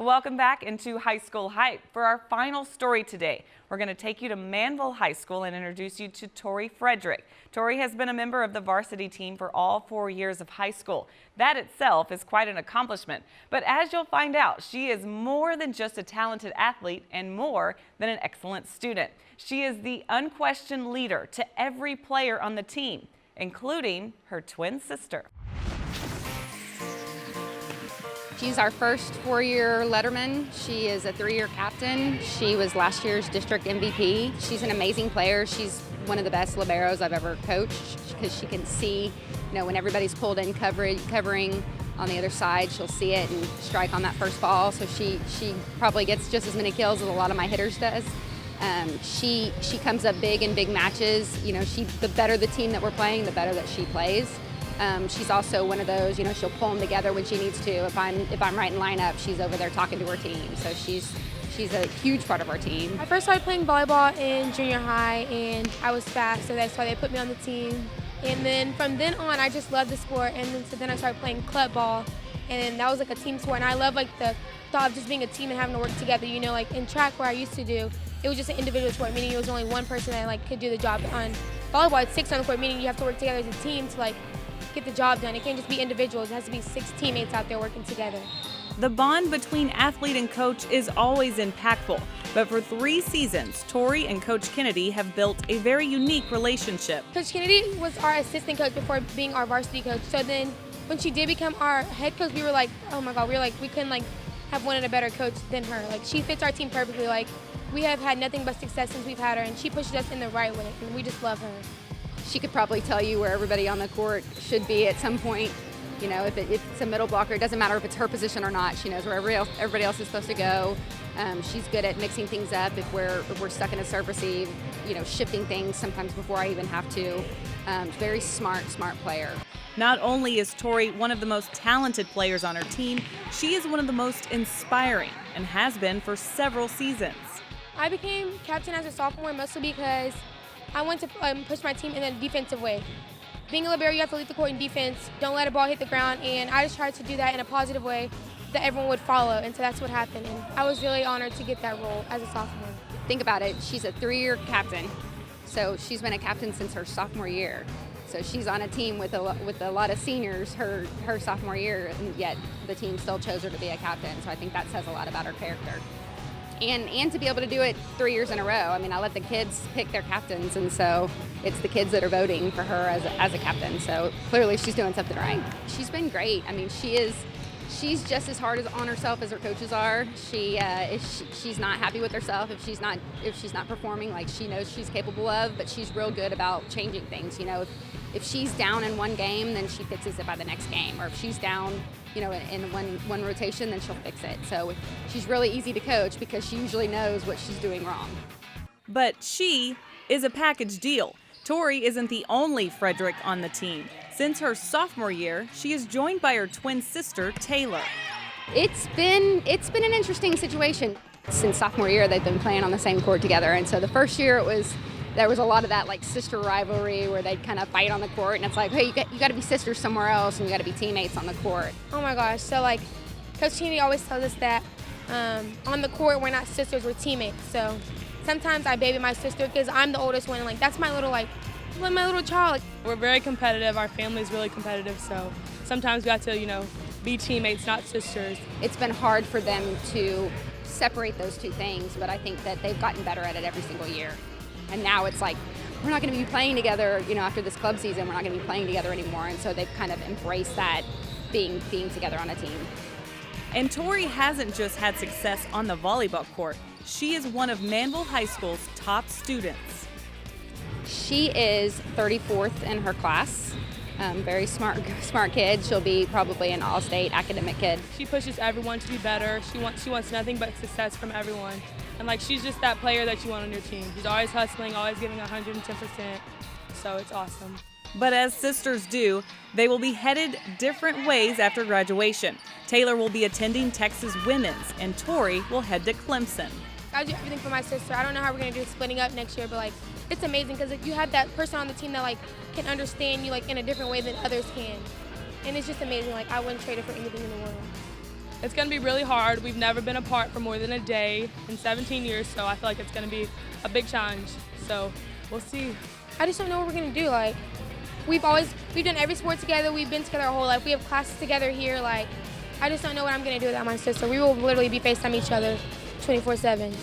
Welcome back into High School Hype. For our final story today, we're going to take you to Manville High School and introduce you to Torie Frederick. Torie has been a member of the varsity team for all 4 years of high school. That itself is quite an accomplishment. But as you'll find out, she is more than just a talented athlete and more than an excellent student. She is the unquestioned leader to every player on the team, including her twin sister. She's our first 4-year letterman. She is a 3-year captain. She was last year's district MVP. She's an amazing player. She's one of the best liberos I've ever coached because she can see, when everybody's pulled in covering on the other side, she'll see it and strike on that first ball. So she probably gets just as many kills as a lot of my hitters does. She comes up big in big matches. The better the team that we're playing, the better that she plays. She's also one of those, she'll pull them together when she needs to. If I'm right in lineup, she's over there talking to her team. So she's a huge part of our team. I first started playing volleyball in junior high, and I was fast, so that's why they put me on the team. And then from then on, I just loved the sport, and then I started playing club ball, and then that was like a team sport. And I love the thought of just being a team and having to work together. Like in track where I used to do, it was just an individual sport, meaning it was only one person that could do the job. On volleyball, it's 6 on the court, meaning you have to work together as a team to get the job done. It can't just be individuals. It has to be 6 teammates out there working together. The bond between athlete and coach is always impactful, but for 3 seasons, Torie and Coach Kennedy have built a very unique relationship. Coach Kennedy was our assistant coach before being our varsity coach. So then when she did become our head coach, we were like, oh my God, we couldn't have wanted a better coach than her. She fits our team perfectly. We have had nothing but success since we've had her, and she pushes us in the right way, and we just love her. She could probably tell you where everybody on the court should be at some point. If it's a middle blocker, it doesn't matter if it's her position or not. She knows where everybody else is supposed to go. She's good at mixing things up if we're stuck in a serve receive, shifting things sometimes before I even have to. Very smart player. Not only is Torie one of the most talented players on her team, she is one of the most inspiring and has been for several seasons. I became captain as a sophomore mostly because I want to push my team in a defensive way. Being a libero, you have to lead the court in defense, don't let a ball hit the ground, and I just tried to do that in a positive way that everyone would follow, and so that's what happened. And I was really honored to get that role as a sophomore. Think about it, she's a 3-year captain, so she's been a captain since her sophomore year. So she's on a team with a lot of seniors her sophomore year, and yet the team still chose her to be a captain, so I think that says a lot about her character. And to be able to do it 3 years in a row. I let the kids pick their captains, and so it's the kids that are voting for her as a captain. So clearly she's doing something right. She's been great. She's just as hard on herself as her coaches are. She's not happy with herself if she's not performing like she knows she's capable of, but she's real good about changing things. If she's down in one game, then she fixes it by the next game, or if she's down in one rotation, then she'll fix it. So she's really easy to coach because she usually knows what she's doing wrong. But she is a package deal. Torie isn't the only Frederick on the team. Since her sophomore year, she is joined by her twin sister, Taylor. It's been an interesting situation. Since sophomore year, they've been playing on the same court together, and so the first year there was a lot of that sister rivalry where they'd kind of fight on the court, and it's hey, you got to be sisters somewhere else, and you got to be teammates on the court. Oh my gosh! So Coach Kennedy always tells us that on the court we're not sisters, we're teammates. So sometimes I baby my sister because I'm the oldest one, and that's my little child. We're very competitive. Our family's really competitive, so sometimes we have to be teammates, not sisters. It's been hard for them to separate those two things, but I think that they've gotten better at it every single year. And now it's we're not going to be playing together, after this club season, we're not going to be playing together anymore. And so they've kind of embraced that being together on a team. And Torie hasn't just had success on the volleyball court. She is one of Manville High School's top students. She is 34th in her class. Very smart kid. She'll be probably an all-state academic kid. She pushes everyone to be better. She wants nothing but success from everyone. And she's just that player that you want on your team. She's always hustling, always giving 110%. So it's awesome. But as sisters do, they will be headed different ways after graduation. Taylor will be attending Texas Women's, and Torie will head to Clemson. I do everything for my sister. I don't know how we're going to do splitting up next year, but it's amazing because you have that person on the team that can understand you in a different way than others can. And it's just amazing. I wouldn't trade it for anything in the world. It's going to be really hard. We've never been apart for more than a day in 17 years, so I feel like it's going to be a big challenge. So we'll see. I just don't know what we're gonna do. Like, we've done every sport together. We've been together our whole life. We have classes together here. Like, I just don't know what I'm gonna do without my sister. We will literally be FaceTime each other 24/7.